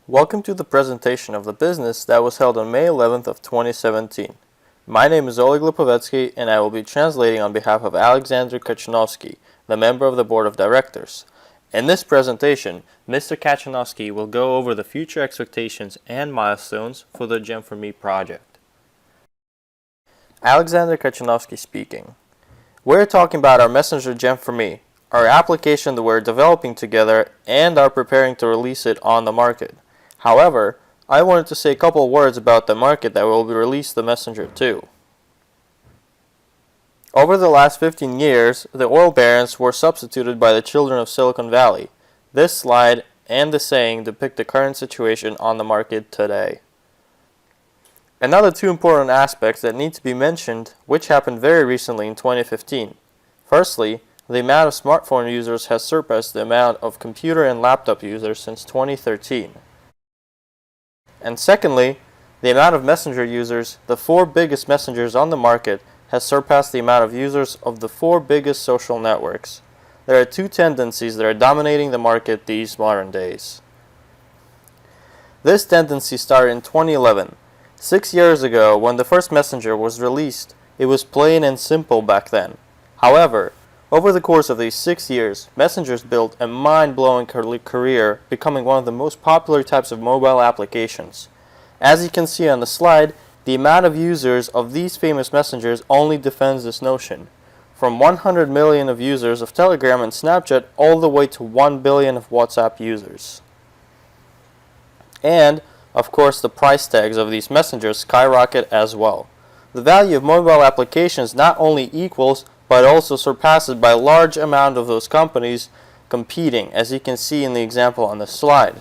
Welcome to the presentation of the business that was held on May 11th of 2017. My name is Oleg Lipovetsky and I will be translating on behalf of Alexander Kachanovsky, the member of the board of directors. In this presentation, Mr. Kachanovsky will go over the future expectations and milestones for the Gem4me project. Alexander Kachanovsky speaking. We're talking about our messenger Gem4me, our application that we're developing together and are preparing to release it on the market. However, I wanted to say a couple words about the market that will be released the messenger to. Over the last 15 years, the oil barons were substituted by the children of Silicon Valley. This slide and the saying depict the current situation on the market today. Another two important aspects that need to be mentioned, which happened very recently in 2015. Firstly, the amount of smartphone users has surpassed the amount of computer and laptop users since 2013. And secondly, the amount of messenger users, the four biggest messengers on the market, has surpassed the amount of users of the four biggest social networks. There are two tendencies that are dominating the market these modern days. This tendency started in 2011. 6 years ago, when the first messenger was released, it was plain and simple back then. However, over the course of these 6 years, messengers built a mind-blowing career, becoming one of the most popular types of mobile applications. As you can see on the slide, the amount of users of these famous messengers only defends this notion. From 100 million of users of Telegram and Snapchat all the way to 1 billion of WhatsApp users. And, of course, the price tags of these messengers skyrocket as well. The value of mobile applications not only equals but also surpassed by a large amount of those companies competing, as you can see in the example on the slide.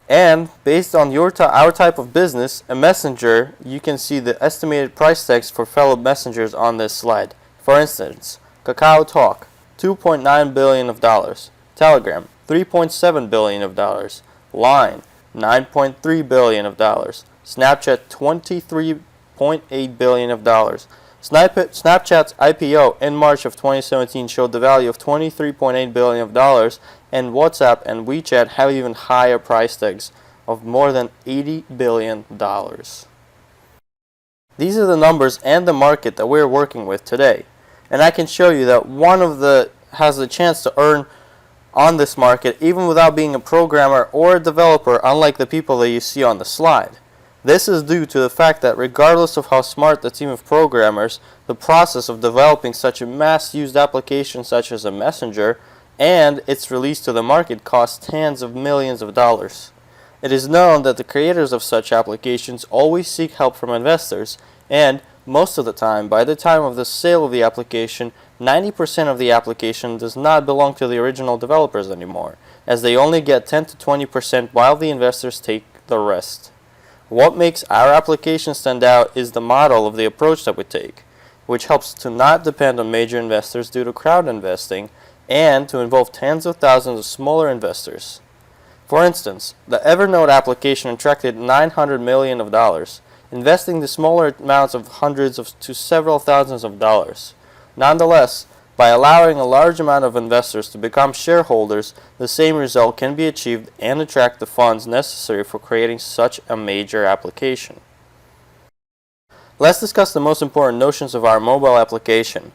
And based on our type of business, a messenger, you can see the estimated price tags for fellow messengers on this slide. For instance, Kakao Talk, $2.9 billion of dollars, Telegram, $3.7 billion of dollars, Line, $9.3 billion of dollars, Snapchat, $23.8 billion of dollars. Snapchat's IPO in March of 2017 showed the value of $23.8 billion of dollars, and WhatsApp and WeChat have even higher price tags of more than $80 billion. These are the numbers and the market that we're working with today, and I can show you that one of the has the chance to earn on this market even without being a programmer or a developer, unlike the people that you see on the slide. This is due to the fact that regardless of how smart the team of programmers, the process of developing such a mass-used application such as a messenger and its release to the market costs tens of millions of dollars. It is known that the creators of such applications always seek help from investors, and most of the time, by the time of the sale of the application, 90% of the application does not belong to the original developers anymore, as they only get 10 to 20% while the investors take the rest. What makes our application stand out is the model of the approach that we take, which helps to not depend on major investors due to crowd investing and to involve tens of thousands of smaller investors. For instance, the Evernote application attracted $900 million of dollars, investing the smaller amounts of hundreds to several thousands of dollars. Nonetheless, by allowing a large amount of investors to become shareholders, the same result can be achieved and attract the funds necessary for creating such a major application. Let's discuss the most important notions of our mobile application.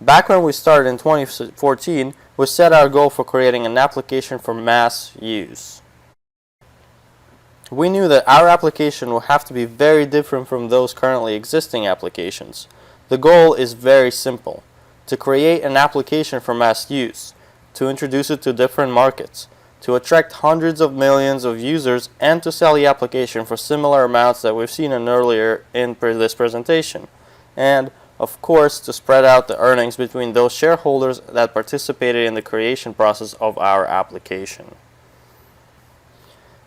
Back when we started in 2014, we set our goal for creating an application for mass use. We knew that our application will have to be very different from those currently existing applications. The goal is very simple: to create an application for mass use, to introduce it to different markets, to attract hundreds of millions of users, and to sell the application for similar amounts that we've seen earlier in this presentation. And, of course, to spread out the earnings between those shareholders that participated in the creation process of our application.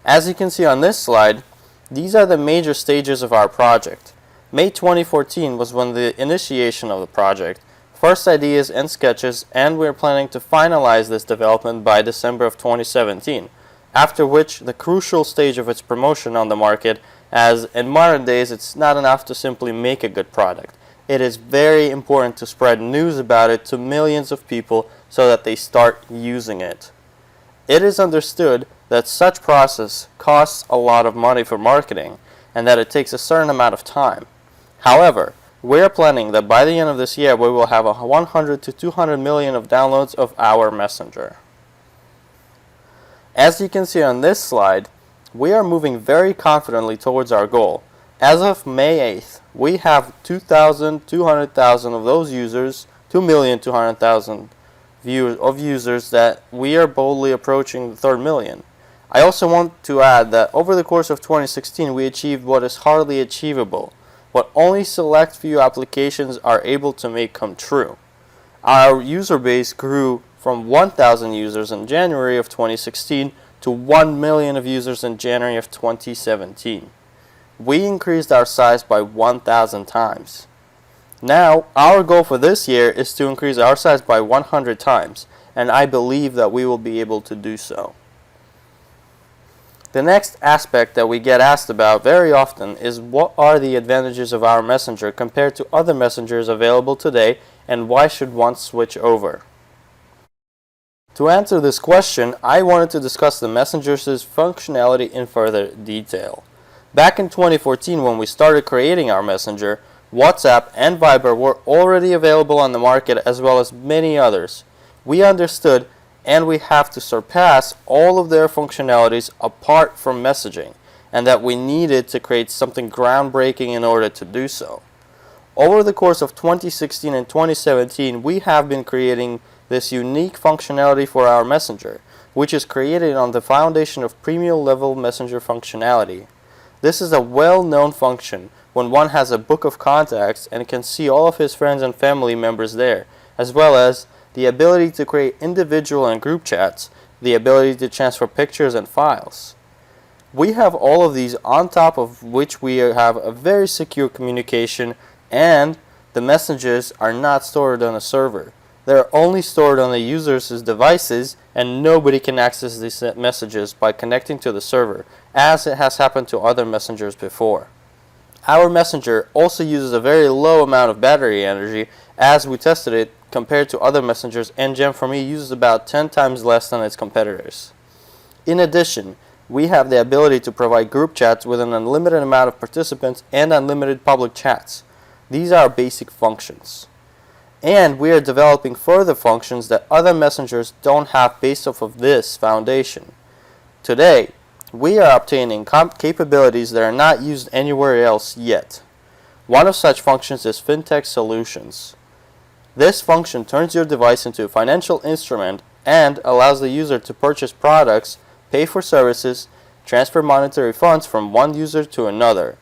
As you can see on this slide, these are the major stages of our project. May 2014 was when the initiation of the project, first ideas and sketches, and we are planning to finalize this development by December of 2017, after which the crucial stage of its promotion on the market, as in modern days it's not enough to simply make a good product. It is very important to spread news about it to millions of people so that they start using it. It is understood that such process costs a lot of money for marketing and that it takes a certain amount of time. However, we are planning that by the end of this year we will have 100 to 200 million of downloads of our messenger. As you can see on this slide, we are moving very confidently towards our goal. As of May 8th, we have 2,200,000 of those users, 2,200,000 users that we are boldly approaching the 3rd million. I also want to add that over the course of 2016 we achieved what is hardly achievable, what only select few applications are able to make come true. Our user base grew from 1,000 users in January of 2016 to 1 million of users in January of 2017. We increased our size by 1,000 times. Now, our goal for this year is to increase our size by 100 times, and I believe that we will be able to do so. The next aspect that we get asked about very often is what are the advantages of our messenger compared to other messengers available today, and why should one switch over? To answer this question, I wanted to discuss the messenger's functionality in further detail. Back in 2014, when we started creating our messenger, WhatsApp and Viber were already available on the market as well as many others. We understood and we have to surpass all of their functionalities apart from messaging, and that we needed to create something groundbreaking in order to do so. Over the course of 2016 and 2017, we have been creating this unique functionality for our messenger, which is created on the foundation of premium level messenger functionality. This is a well-known function when one has a book of contacts and can see all of his friends and family members there, as well as the ability to create individual and group chats, the ability to transfer pictures and files. We have all of these on top of which we have a very secure communication, and the messages are not stored on a server. They're only stored on the user's devices, and nobody can access these messages by connecting to the server, as it has happened to other messengers before. Our messenger also uses a very low amount of battery energy as we tested it compared to other messengers, and Gem4me uses about 10 times less than its competitors. In addition, we have the ability to provide group chats with an unlimited amount of participants and unlimited public chats. These are basic functions. And we are developing further functions that other messengers don't have based off of this foundation. Today, we are obtaining capabilities that are not used anywhere else yet. One of such functions is fintech solutions. This function turns your device into a financial instrument and allows the user to purchase products, pay for services, transfer monetary funds from one user to another.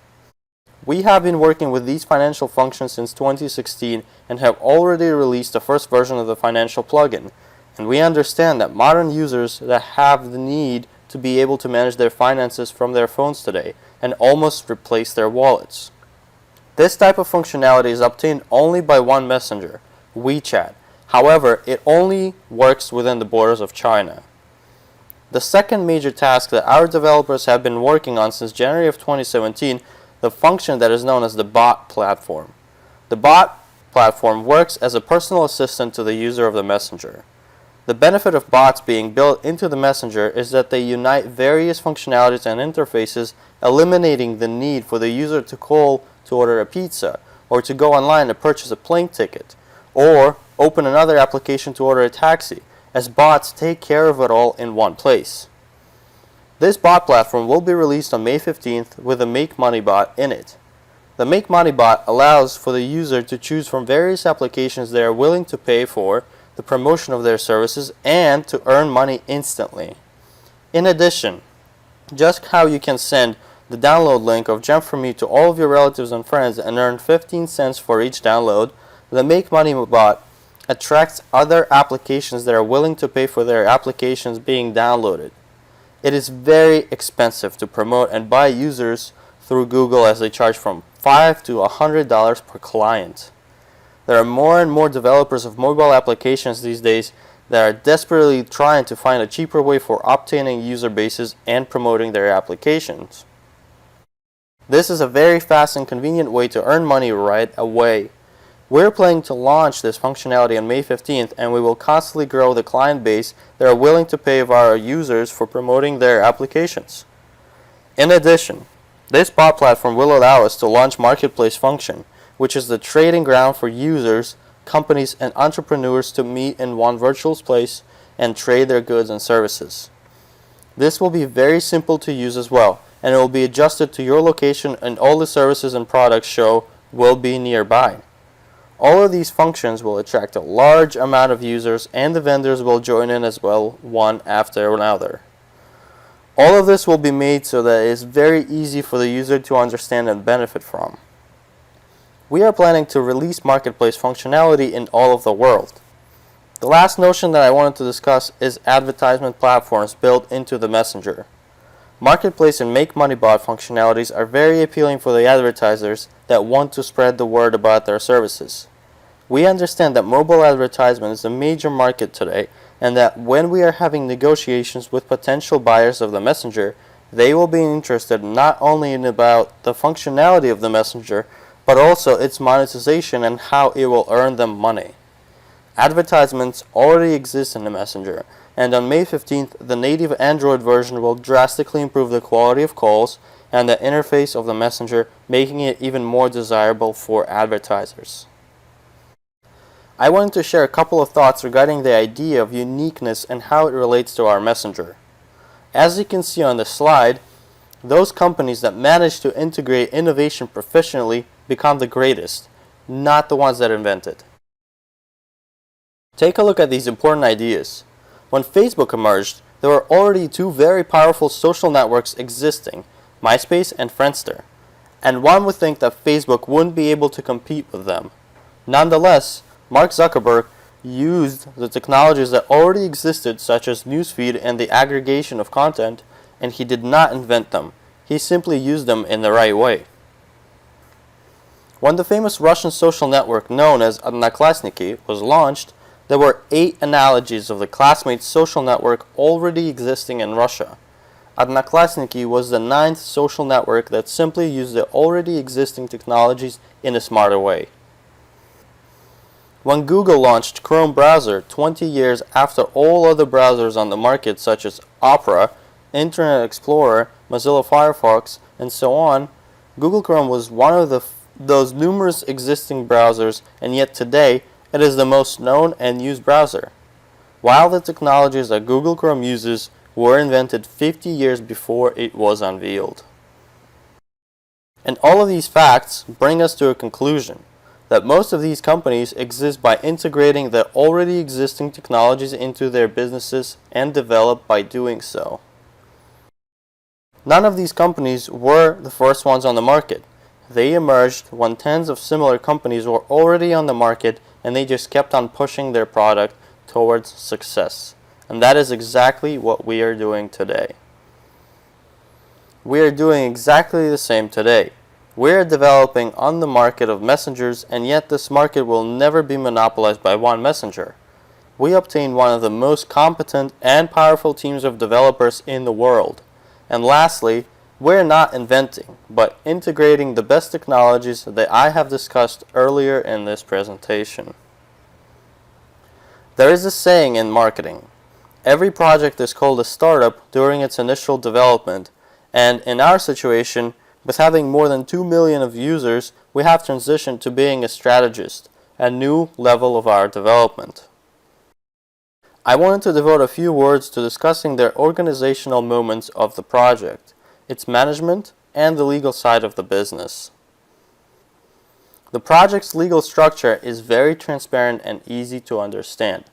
We have been working with these financial functions since 2016 and have already released the first version of the financial plugin, and we understand that modern users that have the need to be able to manage their finances from their phones today and almost replace their wallets. This type of functionality is obtained only by one messenger, WeChat. However, it only works within the borders of China. The second major task that our developers have been working on since January of 2017, the function that is known as the bot platform. The bot platform works as a personal assistant to the user of the messenger. The benefit of bots being built into the messenger is that they unite various functionalities and interfaces, eliminating the need for the user to call to order a pizza, or to go online to purchase a plane ticket, or open another application to order a taxi, as bots take care of it all in one place. This bot platform will be released on May 15th with a Make Money bot in it. The Make Money bot allows for the user to choose from various applications they are willing to pay for the promotion of their services and to earn money instantly. In addition, just how you can send the download link of Gem4me to all of your relatives and friends and earn 15 cents for each download, the Make Money bot attracts other applications that are willing to pay for their applications being downloaded. It is very expensive to promote and buy users through Google, as they charge from $5 to $100 per client. There are more and more developers of mobile applications these days that are desperately trying to find a cheaper way for obtaining user bases and promoting their applications. This is a very fast and convenient way to earn money right away. We're planning to launch this functionality on May 15th, and we will constantly grow the client base that are willing to pay our users for promoting their applications. In addition, this bot platform will allow us to launch Marketplace function, which is the trading ground for users, companies, and entrepreneurs to meet in one virtual place and trade their goods and services. This will be very simple to use as well, and it will be adjusted to your location, and all the services and products show will be nearby. All of these functions will attract a large amount of users, and the vendors will join in as well, one after another. All of this will be made so that it is very easy for the user to understand and benefit from. We are planning to release Marketplace functionality in all of the world. The last notion that I wanted to discuss is advertisement platforms built into the Messenger. Marketplace and Make Money Bot functionalities are very appealing for the advertisers that want to spread the word about their services. We understand that mobile advertisement is a major market today, and that when we are having negotiations with potential buyers of the Messenger, they will be interested not only in about the functionality of the Messenger, but also its monetization and how it will earn them money. Advertisements already exist in the Messenger, and on May 15th, the native Android version will drastically improve the quality of calls and the interface of the Messenger, making it even more desirable for advertisers. I wanted to share a couple of thoughts regarding the idea of uniqueness and how it relates to our Messenger. As you can see on the slide, those companies that manage to integrate innovation proficiently become the greatest, not the ones that invent it. Take a look at these important ideas. When Facebook emerged, there were already two very powerful social networks existing, MySpace and Friendster, and one would think that Facebook wouldn't be able to compete with them. Nonetheless, Mark Zuckerberg used the technologies that already existed, such as newsfeed and the aggregation of content, and he did not invent them. He simply used them in the right way. When the famous Russian social network known as Odnoklassniki was launched, there were 8 analogies of the Classmates social network already existing in Russia. Odnoklassniki was the 9th social network that simply used the already existing technologies in a smarter way. When Google launched Chrome browser 20 years after all other browsers on the market such as Opera, Internet Explorer, Mozilla Firefox, and so on, Google Chrome was one of those numerous existing browsers, and yet today it is the most known and used browser. While the technologies that Google Chrome uses were invented 50 years before it was unveiled. And all of these facts bring us to a conclusion that most of these companies exist by integrating the already existing technologies into their businesses and develop by doing so. None of these companies were the first ones on the market. They emerged when tens of similar companies were already on the market, and they just kept on pushing their product towards success. And that is exactly what we are doing today. We are doing exactly the same today. We are developing on the market of messengers, and yet this market will never be monopolized by one messenger. We obtained one of the most competent and powerful teams of developers in the world. And lastly, we're not inventing, but integrating the best technologies that I have discussed earlier in this presentation. There is a saying in marketing: every project is called a startup during its initial development, and in our situation, with having more than 2 million of users, we have transitioned to being a strategist, a new level of our development. I wanted to devote a few words to discussing the organizational moments of the project, its management, and the legal side of the business. The project's legal structure is very transparent and easy to understand.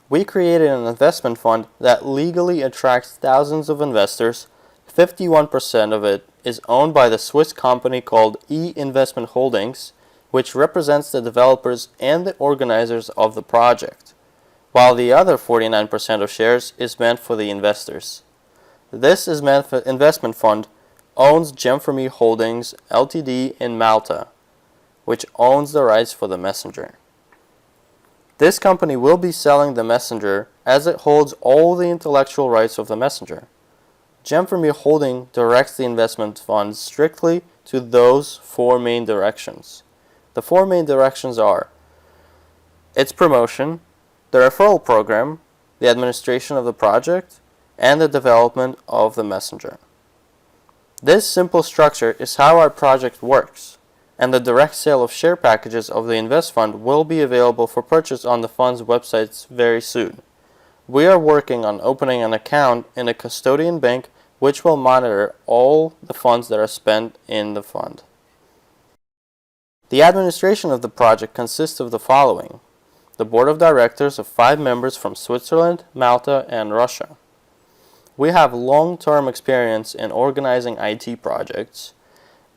We created an investment fund that legally attracts thousands of investors. 51% of it is owned by the Swiss company called E-Investment Holdings, which represents the developers and the organizers of the project, while the other 49% of shares is meant for the investors. This investment fund owns Gem4me Holdings Ltd. in Malta, which owns the rights for the messenger. This company will be selling the messenger as it holds all the intellectual rights of the messenger. Gem4me Holding directs the investment funds strictly to those 4 main directions. The four main directions are its promotion, the referral program, the administration of the project, and the development of the messenger. This simple structure is how our project works, and the direct sale of share packages of the Invest Fund will be available for purchase on the fund's websites very soon. We are working on opening an account in a custodian bank which will monitor all the funds that are spent in the fund. The administration of the project consists of the following: the board of directors of 5 members from Switzerland, Malta, and Russia. We have long-term experience in organizing IT projects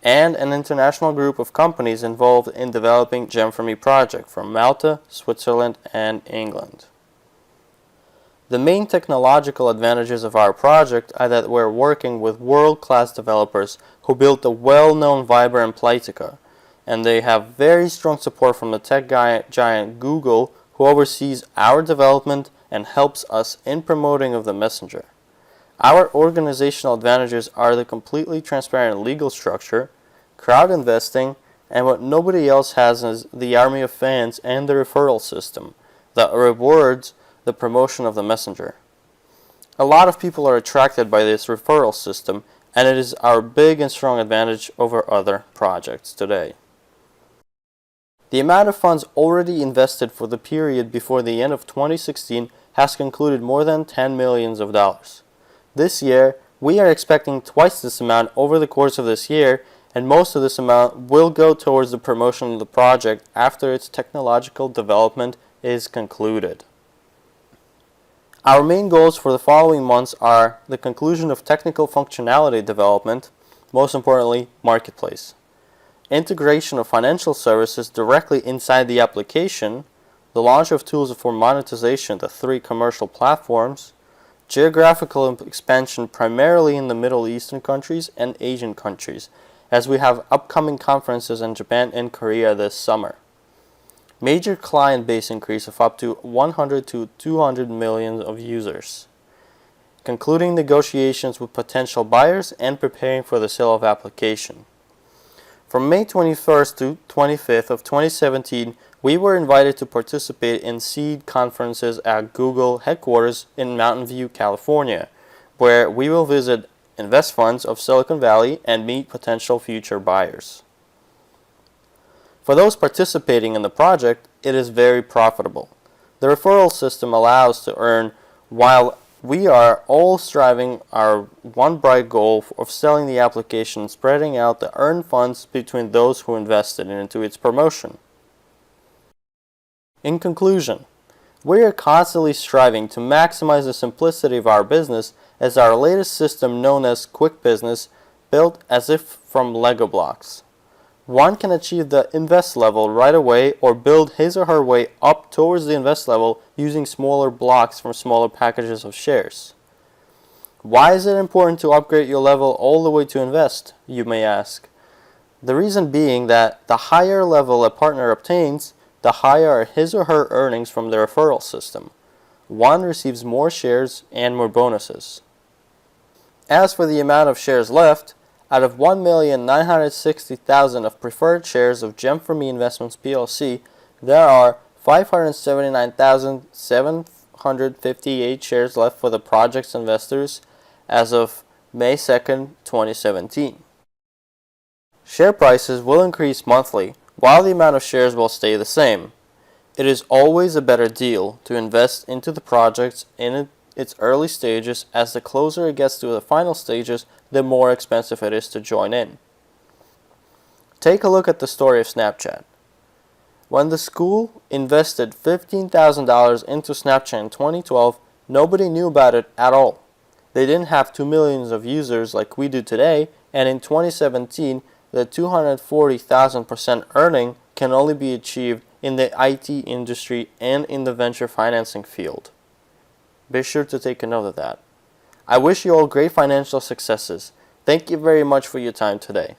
and an international group of companies involved in developing Gem4me project from Malta, Switzerland, and England. The main technological advantages of our project are that we're working with world-class developers who built the well-known Viber and Playtika, and they have very strong support from the tech giant Google, who oversees our development and helps us in promoting of the messenger. Our organizational advantages are the completely transparent legal structure, crowd investing, and what nobody else has is the army of fans and the referral system that rewards the promotion of the messenger. A lot of people are attracted by this referral system, and it is our big and strong advantage over other projects today. The amount of funds already invested for the period before the end of 2016 has concluded more than $10 million. This year, we are expecting twice this amount over the course of this year, and most of this amount will go towards the promotion of the project after its technological development is concluded. Our main goals for the following months are the conclusion of technical functionality development, most importantly, marketplace, integration of financial services directly inside the application, the launch of tools for monetization to 3 commercial platforms, geographical expansion primarily in the Middle Eastern countries and Asian countries, as we have upcoming conferences in Japan and Korea this summer. Major client base increase of up to 100 to 200 million of users. Concluding negotiations with potential buyers and preparing for the sale of application. From May 21st to 25th of 2017, we were invited to participate in seed conferences at Google headquarters in Mountain View, California, where we will visit invest funds of Silicon Valley and meet potential future buyers. For those participating in the project, it is very profitable. The referral system allows to earn while we are all striving our one bright goal of selling the application and spreading out the earned funds between those who invested into its promotion. In conclusion, we are constantly striving to maximize the simplicity of our business as our latest system known as Quick Business built as if from Lego blocks. One can achieve the invest level right away or build his or her way up towards the invest level using smaller blocks from smaller packages of shares. Why is it important to upgrade your level all the way to invest, you may ask? The reason being that the higher level a partner obtains, the higher are his or her earnings from the referral system. One receives more shares and more bonuses. As for the amount of shares left, out of 1,960,000 of preferred shares of Gem4me Investments plc, there are 579,758 shares left for the project's investors as of May 2nd, 2017. Share prices will increase monthly, while the amount of shares will stay the same. It is always a better deal to invest into the projects in its early stages, as the closer it gets to the final stages, the more expensive it is to join in. Take a look at the story of Snapchat. When the school invested $15,000 into Snapchat in 2012, nobody knew about it at all. They didn't have 2 million of users like we do today, and in 2017, the 240,000% earning can only be achieved in the IT industry and in the venture financing field. Be sure to take a note of that. I wish you all great financial successes. Thank you very much for your time today.